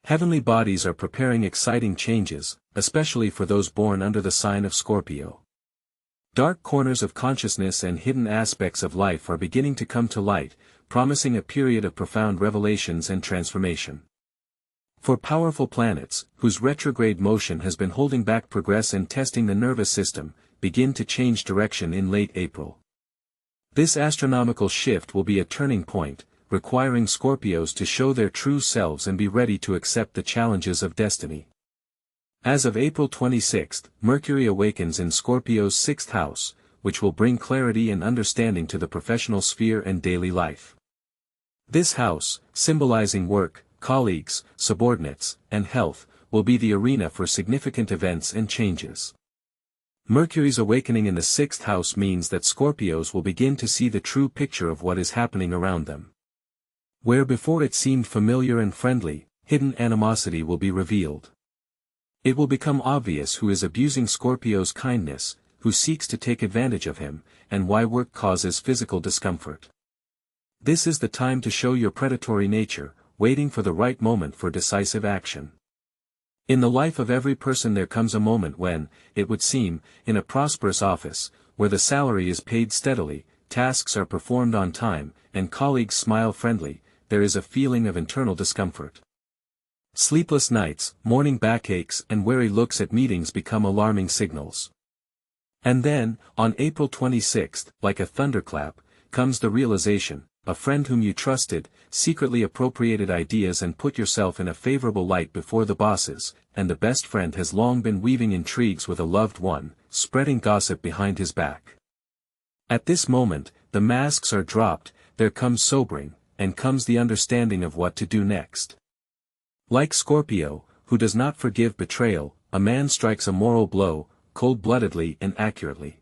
Heavenly bodies are preparing exciting changes, especially for those born under the sign of Scorpio. Dark corners of consciousness and hidden aspects of life are beginning to come to light, promising a period of profound revelations and transformation. For powerful planets, whose retrograde motion has been holding back progress and testing the nervous system, begin to change direction in late April. This astronomical shift will be a turning point, requiring Scorpios to show their true selves and be ready to accept the challenges of destiny. As of April 26, Mercury awakens in Scorpio's 6th house, which will bring clarity and understanding to the professional sphere and daily life. This house, symbolizing work, colleagues, subordinates, and health, will be the arena for significant events and changes. Mercury's awakening in the 6th house means that Scorpios will begin to see the true picture of what is happening around them. Where before it seemed familiar and friendly, hidden animosity will be revealed. It will become obvious who is abusing Scorpio's kindness, who seeks to take advantage of him, and why work causes physical discomfort. This is the time to show your predatory nature, waiting for the right moment for decisive action. In the life of every person there comes a moment when, it would seem, in a prosperous office, where the salary is paid steadily, tasks are performed on time, and colleagues smile friendly, there is a feeling of internal discomfort. Sleepless nights, morning backaches and wary looks at meetings become alarming signals. And then, on April 26, like a thunderclap, comes the realization, a friend whom you trusted, secretly appropriated ideas and put yourself in a favorable light before the bosses, and the best friend has long been weaving intrigues with a loved one, spreading gossip behind his back. At this moment, the masks are dropped, there comes sobering, and comes the understanding of what to do next. Like Scorpio, who does not forgive betrayal, a man strikes a moral blow, cold-bloodedly and accurately.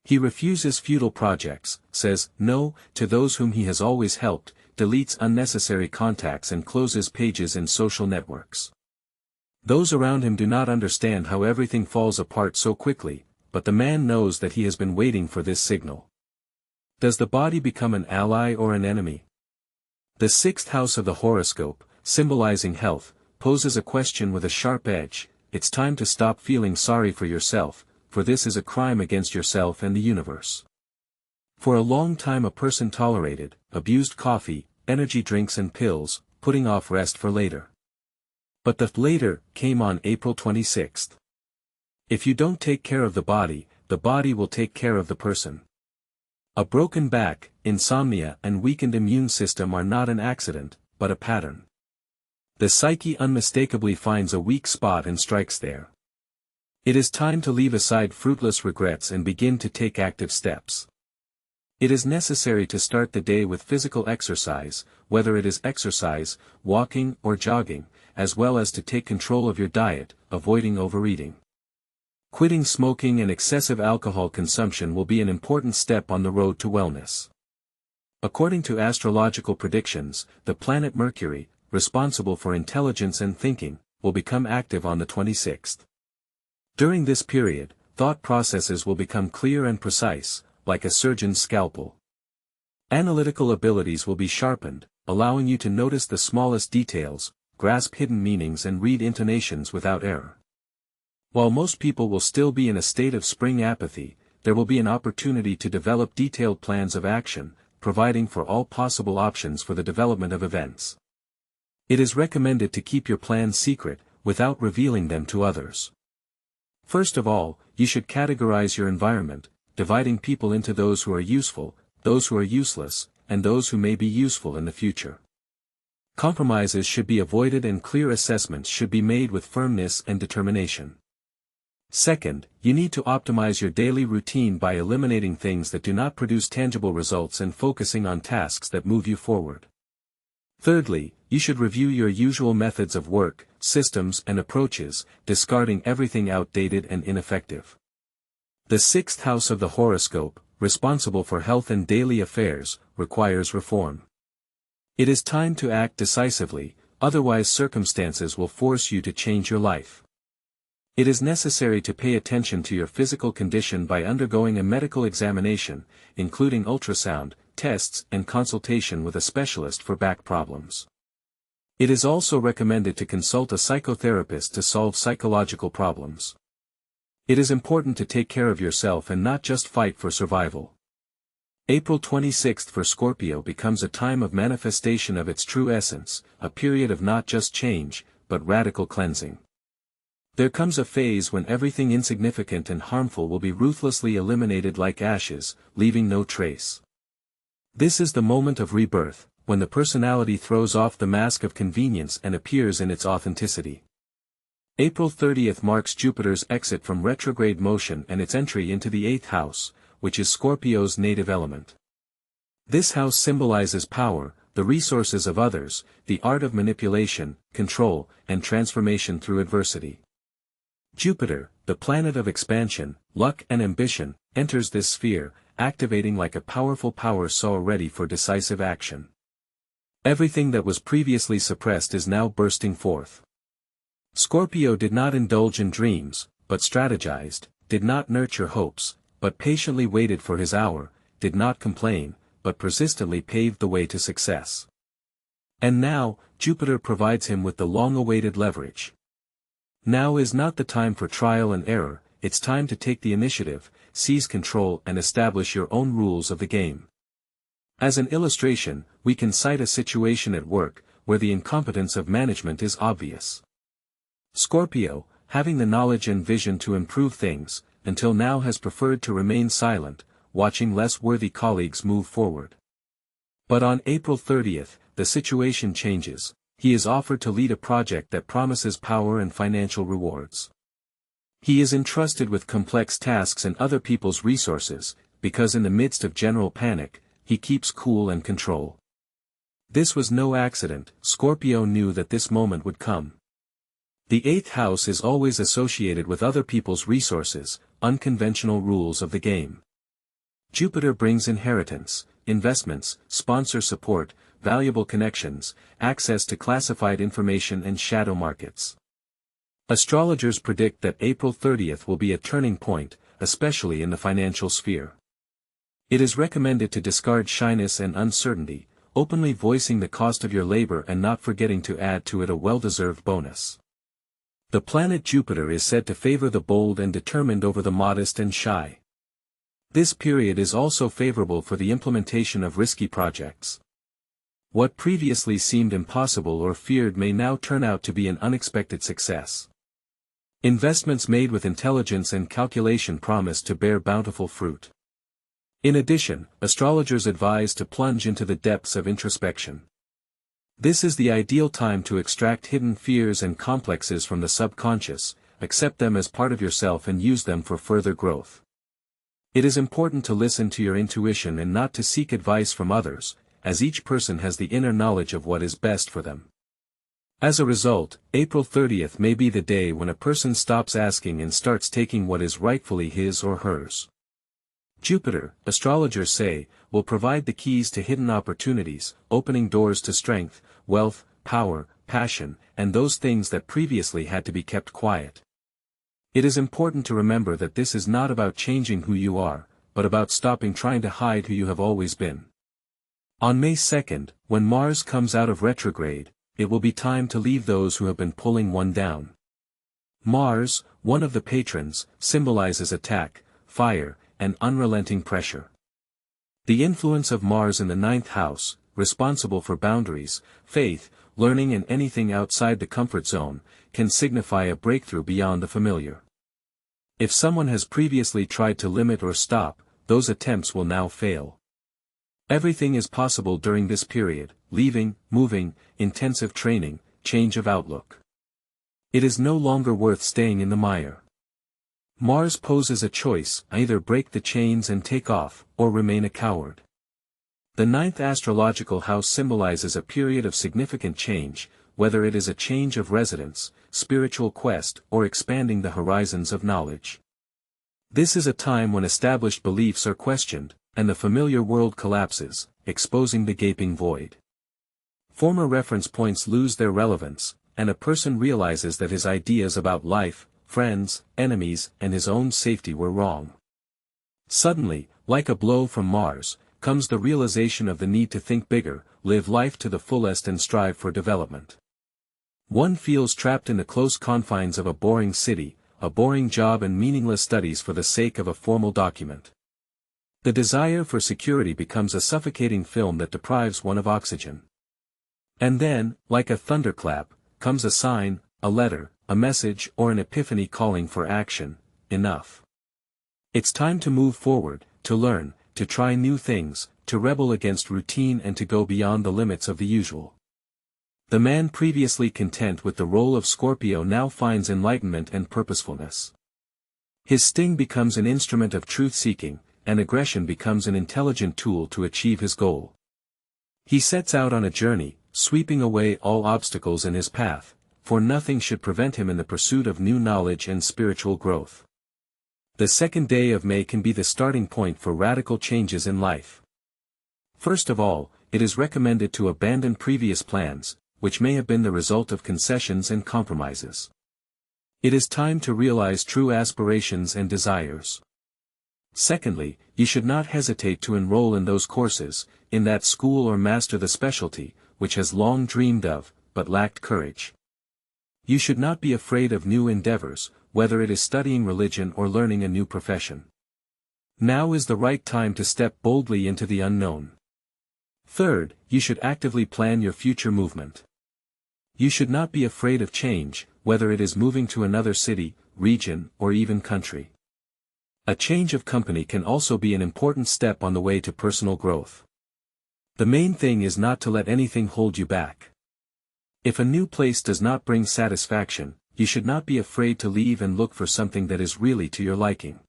He refuses futile projects, says no to those whom he has always helped, deletes unnecessary contacts and closes pages in social networks. Those around him do not understand how everything falls apart so quickly, but the man knows that he has been waiting for this signal. Does the body become an ally or an enemy? The 6th house of the horoscope, symbolizing health, poses a question with a sharp edge. It's time to stop feeling sorry for yourself, for this is a crime against yourself and the universe. For a long time a person tolerated, abused coffee, energy drinks and pills, putting off rest for later. But the later came on April 26. If you don't take care of the body will take care of the person. A broken back, insomnia and weakened immune system are not an accident, but a pattern. The psyche unmistakably finds a weak spot and strikes there. It is time to leave aside fruitless regrets and begin to take active steps. It is necessary to start the day with physical exercise, whether it is exercise, walking or jogging, as well as to take control of your diet, avoiding overeating. Quitting smoking and excessive alcohol consumption will be an important step on the road to wellness. According to astrological predictions, the planet Mercury, responsible for intelligence and thinking, will become active on the 26th. During this period, thought processes will become clear and precise, like a surgeon's scalpel. Analytical abilities will be sharpened, allowing you to notice the smallest details, grasp hidden meanings and read intonations without error. While most people will still be in a state of spring apathy, there will be an opportunity to develop detailed plans of action, providing for all possible options for the development of events. It is recommended to keep your plans secret, without revealing them to others. First of all, you should categorize your environment, dividing people into those who are useful, those who are useless, and those who may be useful in the future. Compromises should be avoided and clear assessments should be made with firmness and determination. Second, you need to optimize your daily routine by eliminating things that do not produce tangible results and focusing on tasks that move you forward. Thirdly, you should review your usual methods of work, systems and approaches, discarding everything outdated and ineffective. The 6th house of the horoscope, responsible for health and daily affairs, requires reform. It is time to act decisively, otherwise circumstances will force you to change your life. It is necessary to pay attention to your physical condition by undergoing a medical examination, including ultrasound, tests and consultation with a specialist for back problems. It is also recommended to consult a psychotherapist to solve psychological problems. It is important to take care of yourself and not just fight for survival. April 26th for Scorpio becomes a time of manifestation of its true essence, a period of not just change, but radical cleansing. There comes a phase when everything insignificant and harmful will be ruthlessly eliminated like ashes, leaving no trace. This is the moment of rebirth, when the personality throws off the mask of convenience and appears in its authenticity. April 30th marks Jupiter's exit from retrograde motion and its entry into the 8th house, which is Scorpio's native element. This house symbolizes power, the resources of others, the art of manipulation, control, and transformation through adversity. Jupiter, the planet of expansion, luck and ambition, enters this sphere, activating like a powerful power source ready for decisive action. Everything that was previously suppressed is now bursting forth. Scorpio did not indulge in dreams, but strategized, did not nurture hopes, but patiently waited for his hour, did not complain, but persistently paved the way to success. And now, Jupiter provides him with the long-awaited leverage. Now is not the time for trial and error, it's time to take the initiative, seize control and establish your own rules of the game. As an illustration, we can cite a situation at work, where the incompetence of management is obvious. Scorpio, having the knowledge and vision to improve things, until now has preferred to remain silent, watching less worthy colleagues move forward. But on April 30th, the situation changes. He is offered to lead a project that promises power and financial rewards. He is entrusted with complex tasks and other people's resources, because in the midst of general panic, he keeps cool and control. This was no accident. Scorpio knew that this moment would come. The 8th house is always associated with other people's resources, unconventional rules of the game. Jupiter brings inheritance, investments, sponsor support, valuable connections, access to classified information and shadow markets. Astrologers predict that April 30th will be a turning point, especially in the financial sphere. It is recommended to discard shyness and uncertainty, openly voicing the cost of your labor and not forgetting to add to it a well-deserved bonus. The planet Jupiter is said to favor the bold and determined over the modest and shy. This period is also favorable for the implementation of risky projects. What previously seemed impossible or feared may now turn out to be an unexpected success. Investments made with intelligence and calculation promise to bear bountiful fruit. In addition, astrologers advise to plunge into the depths of introspection. This is the ideal time to extract hidden fears and complexes from the subconscious, accept them as part of yourself and use them for further growth. It is important to listen to your intuition and not to seek advice from others, as each person has the inner knowledge of what is best for them. As a result, April 30th may be the day when a person stops asking and starts taking what is rightfully his or hers. Jupiter, astrologers say, will provide the keys to hidden opportunities, opening doors to strength, wealth, power, passion, and those things that previously had to be kept quiet. It is important to remember that this is not about changing who you are, but about stopping trying to hide who you have always been. On May 2nd, when Mars comes out of retrograde, it will be time to leave those who have been pulling one down. Mars, one of the patrons, symbolizes attack, fire, and unrelenting pressure. The influence of Mars in the 9th house, responsible for boundaries, faith, learning and anything outside the comfort zone, can signify a breakthrough beyond the familiar. If someone has previously tried to limit or stop, those attempts will now fail. Everything is possible during this period: leaving, moving, intensive training, change of outlook. It is no longer worth staying in the mire. Mars poses a choice: either break the chains and take off, or remain a coward. The 9th astrological house symbolizes a period of significant change, whether it is a change of residence, spiritual quest, or expanding the horizons of knowledge. This is a time when established beliefs are questioned, and the familiar world collapses, exposing the gaping void. Former reference points lose their relevance, and a person realizes that his ideas about life, friends, enemies, and his own safety were wrong. Suddenly, like a blow from Mars, comes the realization of the need to think bigger, live life to the fullest and strive for development. One feels trapped in the close confines of a boring city, a boring job and meaningless studies for the sake of a formal document. The desire for security becomes a suffocating film that deprives one of oxygen. And then, like a thunderclap, comes a sign, a letter, a message or an epiphany calling for action. Enough. It's time to move forward, to learn, to try new things, to rebel against routine and to go beyond the limits of the usual. The man previously content with the role of Scorpio now finds enlightenment and purposefulness. His sting becomes an instrument of truth-seeking, and aggression becomes an intelligent tool to achieve his goal. He sets out on a journey, sweeping away all obstacles in his path, for nothing should prevent him in the pursuit of new knowledge and spiritual growth. The second day of May can be the starting point for radical changes in life. First of all, it is recommended to abandon previous plans, which may have been the result of concessions and compromises. It is time to realize true aspirations and desires. Secondly, you should not hesitate to enroll in those courses, in that school or master the specialty, which has long dreamed of, but lacked courage. You should not be afraid of new endeavors, whether it is studying religion or learning a new profession. Now is the right time to step boldly into the unknown. Third, you should actively plan your future movement. You should not be afraid of change, whether it is moving to another city, region, or even country. A change of company can also be an important step on the way to personal growth. The main thing is not to let anything hold you back. If a new place does not bring satisfaction, you should not be afraid to leave and look for something that is really to your liking.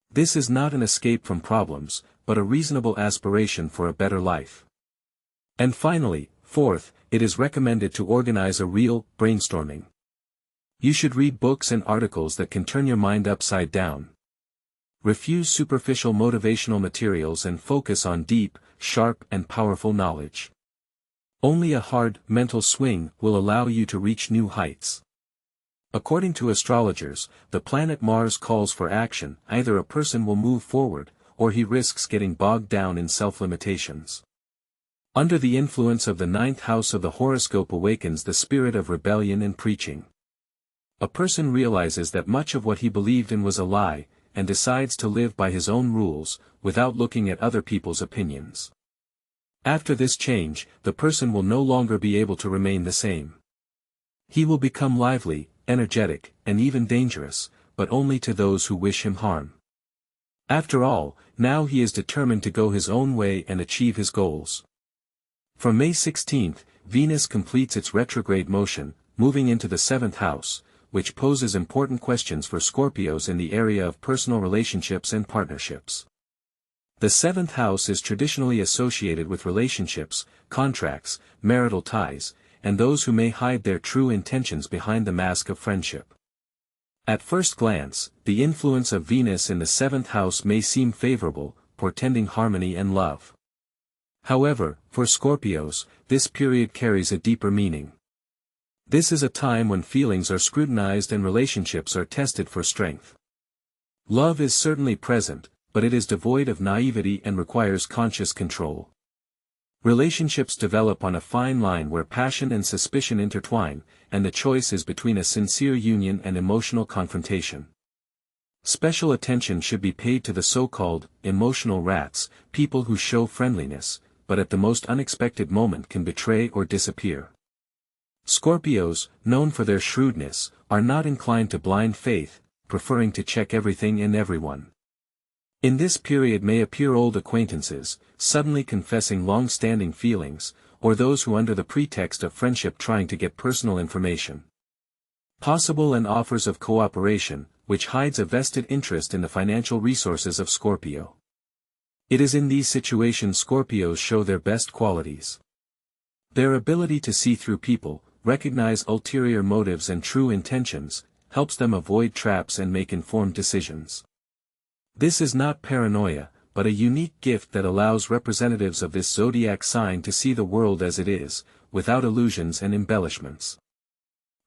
This is not an escape from problems, but a reasonable aspiration for a better life. And finally, fourth, it is recommended to organize a real brainstorming. You should read books and articles that can turn your mind upside down. Refuse superficial motivational materials and focus on deep, sharp and powerful knowledge. Only a hard, mental swing will allow you to reach new heights. According to astrologers, the planet Mars calls for action. Either a person will move forward, or he risks getting bogged down in self-limitations. Under the influence of the ninth house of the horoscope awakens the spirit of rebellion and preaching. A person realizes that much of what he believed in was a lie, and decides to live by his own rules, without looking at other people's opinions. After this change, the person will no longer be able to remain the same. He will become lively, energetic, and even dangerous, but only to those who wish him harm. After all, now he is determined to go his own way and achieve his goals. From May 16, Venus completes its retrograde motion, moving into the 7th house, which poses important questions for Scorpios in the area of personal relationships and partnerships. The 7th house is traditionally associated with relationships, contracts, marital ties, and those who may hide their true intentions behind the mask of friendship. At first glance, the influence of Venus in the 7th house may seem favorable, portending harmony and love. However, for Scorpios, this period carries a deeper meaning. This is a time when feelings are scrutinized and relationships are tested for strength. Love is certainly present, but it is devoid of naivety and requires conscious control. Relationships develop on a fine line where passion and suspicion intertwine, and the choice is between a sincere union and emotional confrontation. Special attention should be paid to the so-called emotional rats, people who show friendliness, but at the most unexpected moment can betray or disappear. Scorpios, known for their shrewdness, are not inclined to blind faith, preferring to check everything and everyone. In this period may appear old acquaintances, suddenly confessing long-standing feelings, or those who under the pretext of friendship trying to get personal information. Possible and offers of cooperation, which hides a vested interest in the financial resources of Scorpio. It is in these situations Scorpios show their best qualities. Their ability to see through people, recognize ulterior motives and true intentions, helps them avoid traps and make informed decisions. This is not paranoia, but a unique gift that allows representatives of this zodiac sign to see the world as it is, without illusions and embellishments.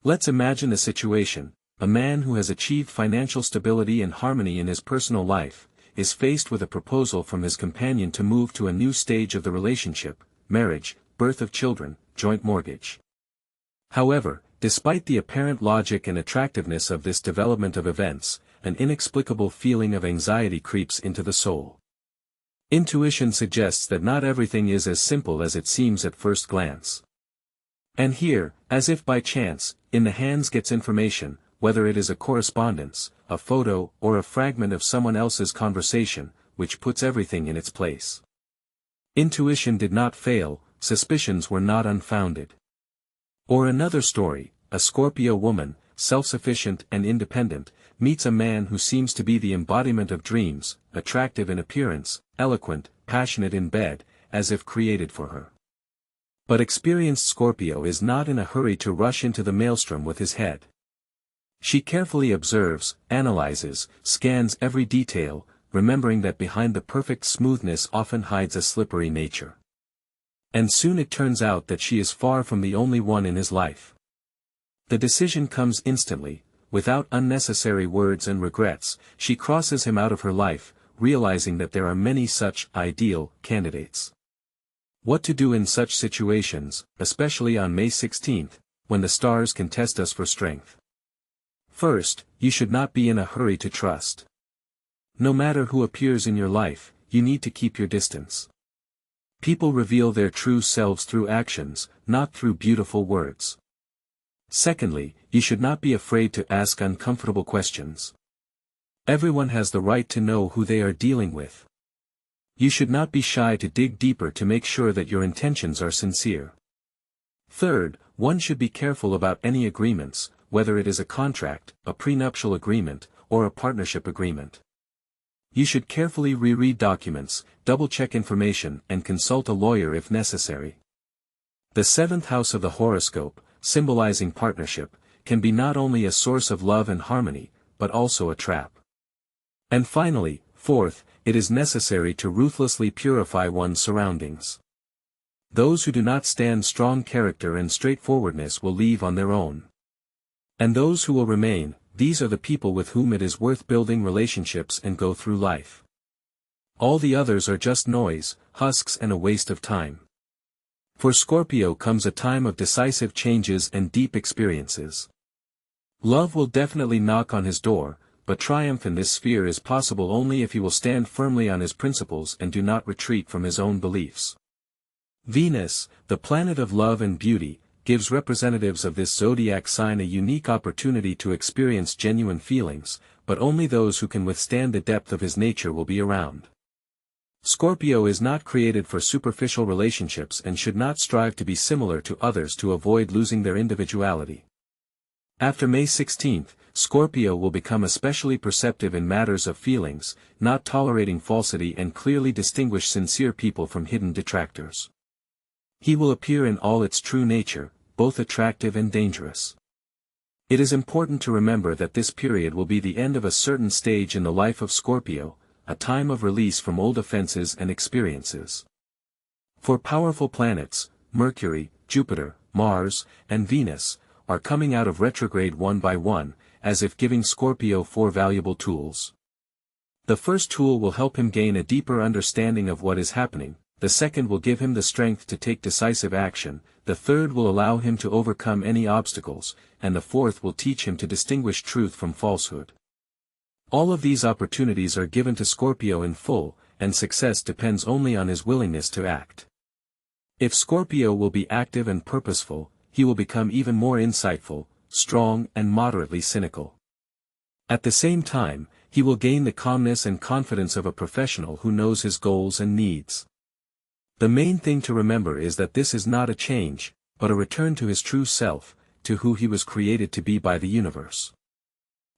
Let's imagine a situation: a man who has achieved financial stability and harmony in his personal life, is faced with a proposal from his companion to move to a new stage of the relationship, marriage, birth of children, joint mortgage. However, Despite the apparent logic and attractiveness of this development of events, an inexplicable feeling of anxiety creeps into the soul. Intuition suggests that not everything is as simple as it seems at first glance. And here, as if by chance, in the hands gets information, whether it is a correspondence, a photo, or a fragment of someone else's conversation, which puts everything in its place. Intuition did not fail, suspicions were not unfounded. Or another story, a Scorpio woman, self-sufficient and independent, meets a man who seems to be the embodiment of dreams, attractive in appearance, eloquent, passionate in bed, as if created for her. But experienced Scorpio is not in a hurry to rush into the maelstrom with his head. She carefully observes, analyzes, scans every detail, remembering that behind the perfect smoothness often hides a slippery nature. And soon it turns out that she is far from the only one in his life. The decision comes instantly, without unnecessary words and regrets. She crosses him out of her life, realizing that there are many such ideal candidates. What to do in such situations, especially on May 16th, when the stars can test us for strength. First, you should not be in a hurry to trust. No matter who appears in your life, you need to keep your distance. People reveal their true selves through actions, not through beautiful words. Secondly, you should not be afraid to ask uncomfortable questions. Everyone has the right to know who they are dealing with. You should not be shy to dig deeper to make sure that your intentions are sincere. Third, one should be careful about any agreements, whether it is a contract, a prenuptial agreement, or a partnership agreement. You should carefully reread documents, double-check information, and consult a lawyer if necessary. The seventh house of the horoscope, symbolizing partnership, can be not only a source of love and harmony, but also a trap. And finally, fourth, it is necessary to ruthlessly purify one's surroundings. Those who do not stand strong character and straightforwardness will leave on their own. And those who will remain, these are the people with whom it is worth building relationships and go through life. All the others are just noise, husks, and a waste of time. For Scorpio comes a time of decisive changes and deep experiences. Love will definitely knock on his door, but triumph in this sphere is possible only if he will stand firmly on his principles and do not retreat from his own beliefs. Venus, the planet of love and beauty, gives representatives of this zodiac sign a unique opportunity to experience genuine feelings, but only those who can withstand the depth of his nature will be around. Scorpio is not created for superficial relationships and should not strive to be similar to others to avoid losing their individuality. After May 16th, Scorpio will become especially perceptive in matters of feelings, not tolerating falsity and clearly distinguish sincere people from hidden detractors. He will appear in all its true nature, both attractive and dangerous. It is important to remember that this period will be the end of a certain stage in the life of Scorpio, a time of release from old offenses and experiences. For powerful planets, Mercury, Jupiter, Mars, and Venus, are coming out of retrograde one by one, as if giving Scorpio 4 valuable tools. The first tool will help him gain a deeper understanding of what is happening, the second will give him the strength to take decisive action, the third will allow him to overcome any obstacles, and the fourth will teach him to distinguish truth from falsehood. All of these opportunities are given to Scorpio in full, and success depends only on his willingness to act. If Scorpio will be active and purposeful, he will become even more insightful, strong, and moderately cynical. At the same time, he will gain the calmness and confidence of a professional who knows his goals and needs. The main thing to remember is that this is not a change, but a return to his true self, to who he was created to be by the universe.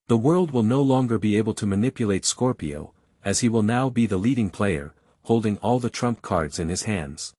The world will no longer be able to manipulate Scorpio, as he will now be the leading player, holding all the trump cards in his hands.